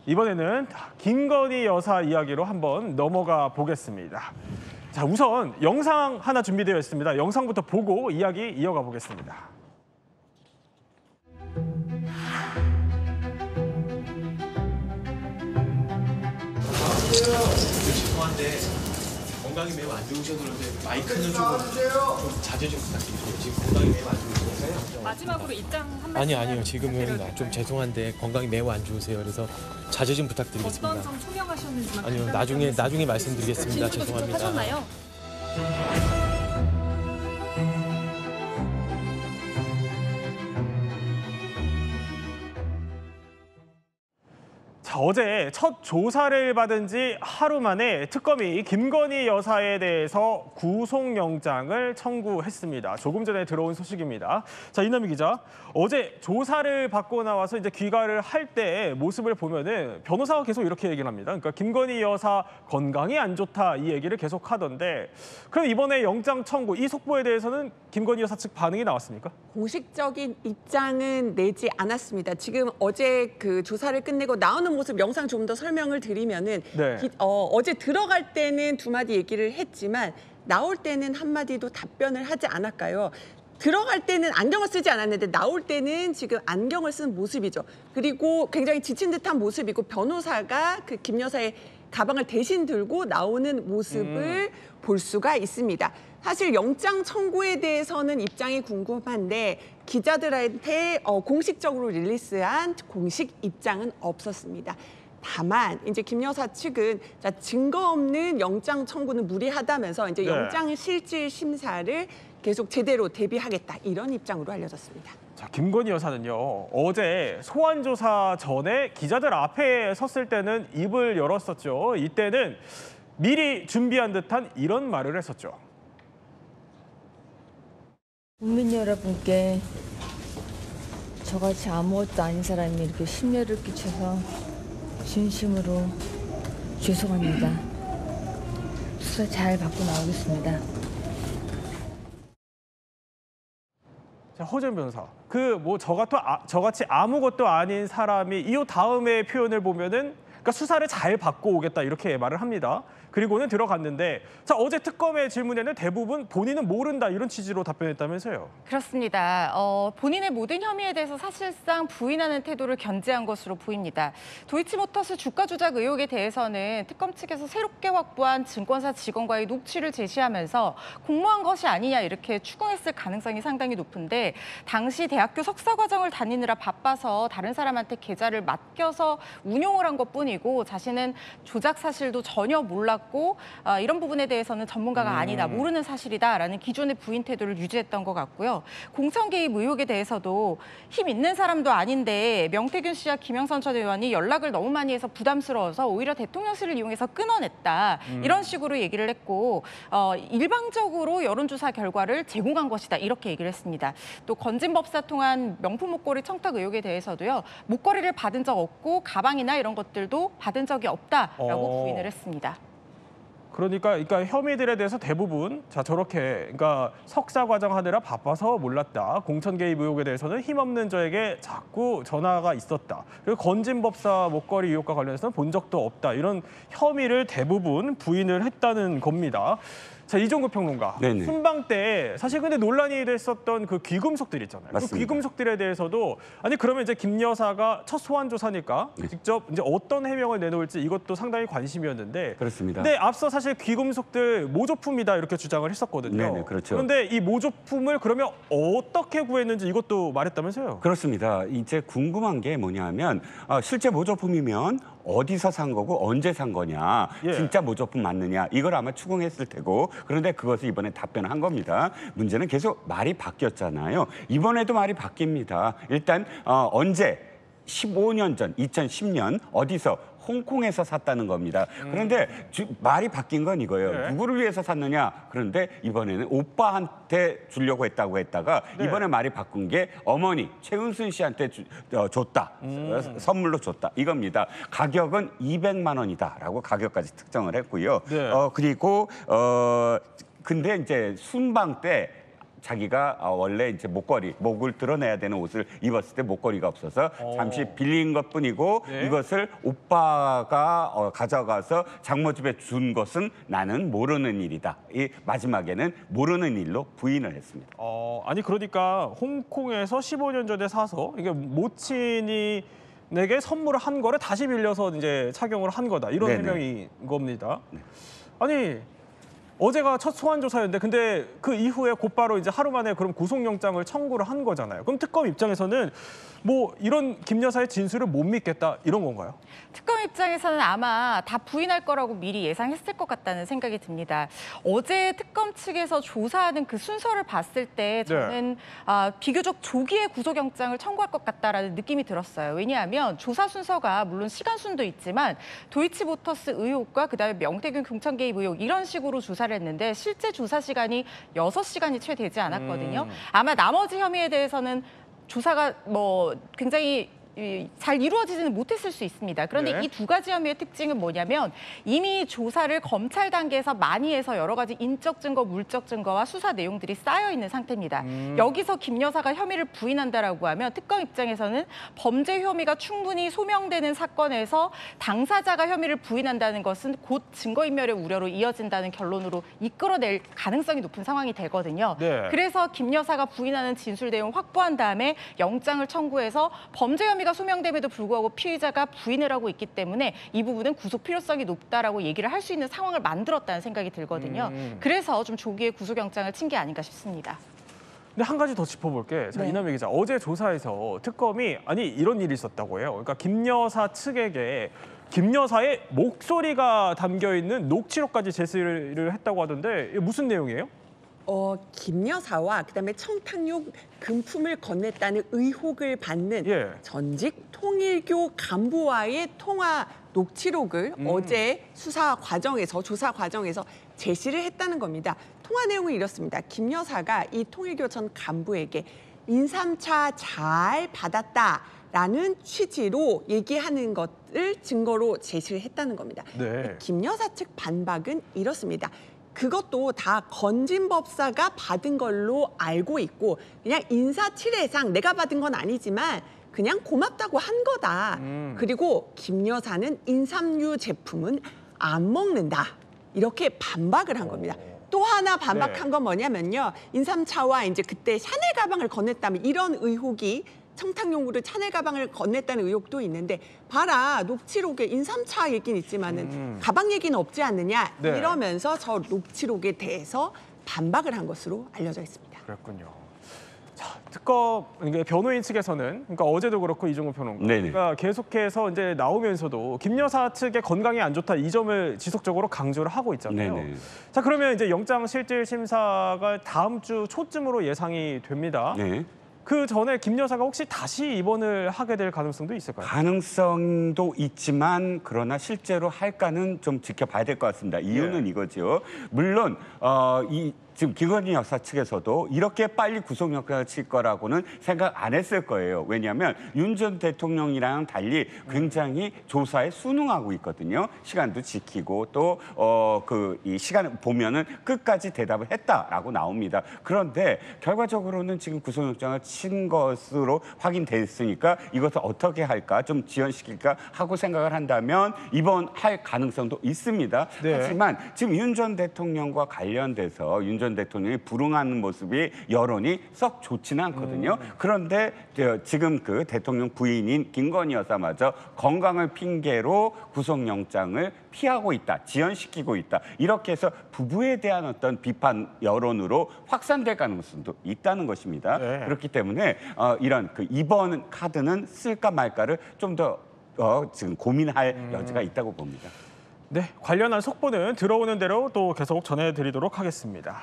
이번에는 김건희 여사 이야기로 한번 넘어가 보겠습니다. 자, 우선 영상 하나 준비되어 있습니다. 영상부터 보고 이야기 이어가 보겠습니다. 죄송한데 건강이 매우 안 좋으셔서 그런데 마이크는 좀 자제 좀 부탁드릴게요. 지금 건강이 매우 안 좋으셔서요. 마지막으로 입장 한 말씀. 아니요. 지금은 좀 죄송한데 건강이 매우 안 좋으세요. 그래서 자제 좀 부탁드리겠습니다. 어떤 점 투명하셨는지만 아니요, 간단하게 나중에 말씀드리겠습니다. 진술도 직접 죄송합니다. 하셨나요? 자, 어제 첫 조사를 받은 지 하루 만에 특검이 김건희 여사에 대해서 구속영장을 청구했습니다. 조금 전에 들어온 소식입니다. 자, 이남희 기자, 어제 조사를 받고 나와서 이제 귀가를 할 때 모습을 보면은 변호사가 계속 이렇게 얘기를 합니다. 그러니까 김건희 여사 건강이 안 좋다 이 얘기를 계속 하던데, 그럼 이번에 영장 청구 이 속보에 대해서는 김건희 여사 측 반응이 나왔습니까? 공식적인 입장은 내지 않았습니다. 지금 어제 그 조사를 끝내고 나오는 모습 영상 좀 더 설명을 드리면은 네. 어제 들어갈 때는 두 마디 얘기를 했지만 나올 때는 한 마디도 답변을 하지 않았까요? 들어갈 때는 안경을 쓰지 않았는데 나올 때는 지금 안경을 쓴 모습이죠. 그리고 굉장히 지친 듯한 모습이고 변호사가 그 김 여사의 가방을 대신 들고 나오는 모습을 볼 수가 있습니다. 사실 영장 청구에 대해서는 입장이 궁금한데 기자들한테 공식적으로 릴리스한 공식 입장은 없었습니다. 다만 이제 김 여사 측은 증거 없는 영장 청구는 무리하다면서 이제 네. 영장 실질 심사를 계속 제대로 대비하겠다 이런 입장으로 알려졌습니다. 자, 김건희 여사는요, 어제 소환 조사 전에 기자들 앞에 섰을 때는 입을 열었었죠. 이때는 미리 준비한 듯한 이런 말을 했었죠. 국민 여러분께 저같이 아무것도 아닌 사람이 이렇게 심려를 끼쳐서 진심으로 죄송합니다. 수사 잘 받고 나오겠습니다. 자, 허재현 변호사, 저같이 아무것도 아닌 사람이 이 다음에 표현을 보면은 그러니까 수사를 잘 받고 오겠다 이렇게 말을 합니다. 그리고는 들어갔는데, 자, 어제 특검의 질문에는 대부분 본인은 모른다 이런 취지로 답변했다면서요. 그렇습니다. 본인의 모든 혐의에 대해서 사실상 부인하는 태도를 견지한 것으로 보입니다. 도이치모터스 주가 조작 의혹에 대해서는 특검 측에서 새롭게 확보한 증권사 직원과의 녹취를 제시하면서 공모한 것이 아니냐 이렇게 추궁했을 가능성이 상당히 높은데, 당시 대학교 석사 과정을 다니느라 바빠서 다른 사람한테 계좌를 맡겨서 운용을 한 것뿐이고 자신은 조작 사실도 전혀 몰랐고 이런 부분에 대해서는 전문가가 아니다, 모르는 사실이다라는 기존의 부인 태도를 유지했던 것 같고요. 공천 개입 의혹에 대해서도 힘 있는 사람도 아닌데 명태균 씨와 김영선 전 의원이 연락을 너무 많이 해서 부담스러워서 오히려 대통령실을 이용해서 끊어냈다. 이런 식으로 얘기를 했고 일방적으로 여론조사 결과를 제공한 것이다. 이렇게 얘기를 했습니다. 또 건진법사 통한 명품 목걸이 청탁 의혹에 대해서도요. 목걸이를 받은 적 없고 가방이나 이런 것들도 받은 적이 없다라고 부인을 했습니다. 그러니까 혐의들에 대해서 대부분 저렇게 석사 과정 하느라 바빠서 몰랐다. 공천 개입 의혹에 대해서는 힘없는 저에게 자꾸 전화가 있었다. 그리고 건진법사 목걸이 의혹과 관련해서는 본 적도 없다. 이런 혐의를 대부분 부인을 했다는 겁니다. 자, 이종구 평론가. 네네. 순방 때 사실 근데 논란이 됐었던 그 귀금속들 있잖아요. 그 맞습니다. 귀금속들에 대해서도 아니 그러면 이제 김 여사가 첫 소환 조사니까 네. 직접 이제 어떤 해명을 내놓을지 이것도 상당히 관심이었는데. 그렇습니다. 근데 앞서 사실 귀금속들 모조품이다 이렇게 주장을 했었거든요. 네네, 그렇죠. 그런데 이 모조품을 그러면 어떻게 구했는지 이것도 말했다면서요? 그렇습니다. 이제 궁금한 게 뭐냐면 실제 모조품이면 어디서 산 거고 언제 산 거냐, 예. 진짜 모조품 맞느냐, 이걸 아마 추궁했을 테고, 그런데 그것을 이번에 답변한 겁니다. 문제는 계속 말이 바뀌었잖아요. 이번에도 말이 바뀝니다. 일단 언제 15년 전 2010년 어디서 홍콩에서 샀다는 겁니다. 그런데 말이 바뀐 건 이거예요. 네. 누구를 위해서 샀느냐? 그런데 이번에는 오빠한테 주려고 했다고 했다가 네. 이번에 말이 바꾼 게 어머니 최은순 씨한테 줬다. 선물로 줬다. 이겁니다. 가격은 200만 원이다라고 가격까지 특정을 했고요. 네. 그리고 근데 이제 순방 때 자기가 원래 이제 목을 드러내야 되는 옷을 입었을 때 목걸이가 없어서 잠시 빌린 것뿐이고 네. 이것을 오빠가 가져가서 장모집에 준 것은 나는 모르는 일이다. 이 마지막에는 모르는 일로 부인을 했습니다. 아니 그러니까 홍콩에서 15년 전에 사서 이게 모친이 내게 선물을 한 거를 다시 빌려서 이제 착용을 한 거다. 이런 네네. 해명인 겁니다. 아니 어제가 첫 소환 조사였는데 근데 그 이후에 곧바로 이제 하루 만에 그럼 구속영장을 청구를 한 거잖아요. 그럼 특검 입장에서는 뭐 이런 김 여사의 진술을 못 믿겠다 이런 건가요? 특검 입장에서는 아마 다 부인할 거라고 미리 예상했을 것 같다는 생각이 듭니다. 어제 특검 측에서 조사하는 그 순서를 봤을 때 저는 비교적 조기에 구속영장을 청구할 것 같다라는 느낌이 들었어요. 왜냐하면 조사 순서가 물론 시간순도 있지만 도이치모터스 의혹과 그다음에 명태균 공천 개입 의혹 이런 식으로 조사를 했는데 실제 조사 시간이 6시간이 채 되지 않았거든요. 아마 나머지 혐의에 대해서는 조사가 뭐 굉장히 잘 이루어지지는 못했을 수 있습니다. 그런데 네. 이 두 가지 혐의의 특징은 뭐냐면 이미 조사를 검찰 단계에서 많이 해서 여러 가지 인적 증거, 물적 증거와 수사 내용들이 쌓여 있는 상태입니다. 여기서 김 여사가 혐의를 부인한다라고 하면 특검 입장에서는 범죄 혐의가 충분히 소명되는 사건에서 당사자가 혐의를 부인한다는 것은 곧 증거인멸의 우려로 이어진다는 결론으로 이끌어낼 가능성이 높은 상황이 되거든요. 네. 그래서 김 여사가 부인하는 진술 내용 확보한 다음에 영장을 청구해서 범죄 혐의가 소명됨에도 불구하고 피의자가 부인을 하고 있기 때문에 이 부분은 구속 필요성이 높다라고 얘기를 할 수 있는 상황을 만들었다는 생각이 들거든요. 그래서 좀 조기에 구속영장을 친 게 아닌가 싶습니다. 근데 한 가지 더 짚어볼게. 자, 네. 이남희 기자, 어제 조사에서 특검이 아니 이런 일이 있었다고 해요. 그러니까 김 여사 측에게 김 여사의 목소리가 담겨 있는 녹취록까지 제시를 했다고 하던데 이게 무슨 내용이에요? 김 여사와 그다음에 청탁용 금품을 건넸다는 의혹을 받는 예. 전직 통일교 간부와의 통화 녹취록을 어제 조사 과정에서 제시를 했다는 겁니다. 통화 내용은 이렇습니다. 김 여사가 이 통일교 전 간부에게 인삼차 잘 받았다라는 취지로 얘기하는 것을 증거로 제시를 했다는 겁니다. 네. 김 여사 측 반박은 이렇습니다. 그것도 다 건진법사가 받은 걸로 알고 있고 그냥 인사치레상 내가 받은 건 아니지만 그냥 고맙다고 한 거다. 그리고 김 여사는 인삼류 제품은 안 먹는다. 이렇게 반박을 한 겁니다. 또 하나 반박한 네. 건 뭐냐면요. 인삼차와 이제 그때 샤넬 가방을 건넸다면 이런 의혹이 청탁용으로 샤넬 가방을 건넸다는 의혹도 있는데 봐라 녹취록에 인삼차 얘기는 있지만은 가방 얘기는 없지 않느냐 네. 이러면서 저 녹취록에 대해서 반박을 한 것으로 알려져 있습니다. 그랬군요. 자, 특검 이게 변호인 측에서는 그러니까 어제도 그렇고 이종우 평론가 네네. 그러니까 계속해서 이제 나오면서도 김 여사 측의 건강이 안 좋다 이 점을 지속적으로 강조를 하고 있잖아요. 네네. 자, 그러면 이제 영장 실질 심사가 다음 주 초쯤으로 예상이 됩니다. 네. 그 전에 김 여사가 혹시 다시 입원을 하게 될 가능성도 있을까요? 가능성도 있지만 그러나 실제로 할까는 좀 지켜봐야 될 것 같습니다. 이유는 이거죠. 물론 지금 김건희 여사 측에서도 이렇게 빨리 구속영장을 칠 거라고는 생각 안 했을 거예요. 왜냐하면 윤 전 대통령이랑 달리 굉장히 조사에 순응하고 있거든요. 시간도 지키고 또 이 시간을 보면은 끝까지 대답을 했다라고 나옵니다. 그런데 결과적으로는 지금 구속영장을 친 것으로 확인됐으니까 이것을 어떻게 할까 좀 지연시킬까 하고 생각을 한다면 입원할 가능성도 있습니다. 네. 하지만 지금 윤 전 대통령과 관련돼서 윤 전 대통령이 불응하는 모습이 여론이 썩 좋지는 않거든요. 그런데 지금 그 대통령 부인인 김건희 여사마저 건강을 핑계로 구속영장을 피하고 있다, 지연시키고 있다. 이렇게 해서 부부에 대한 어떤 비판 여론으로 확산될 가능성도 있다는 것입니다. 네. 그렇기 때문에 이런 그 입원 카드는 쓸까 말까를 좀 더 지금 고민할 여지가 있다고 봅니다. 네, 관련한 속보는 들어오는 대로 또 계속 전해드리도록 하겠습니다.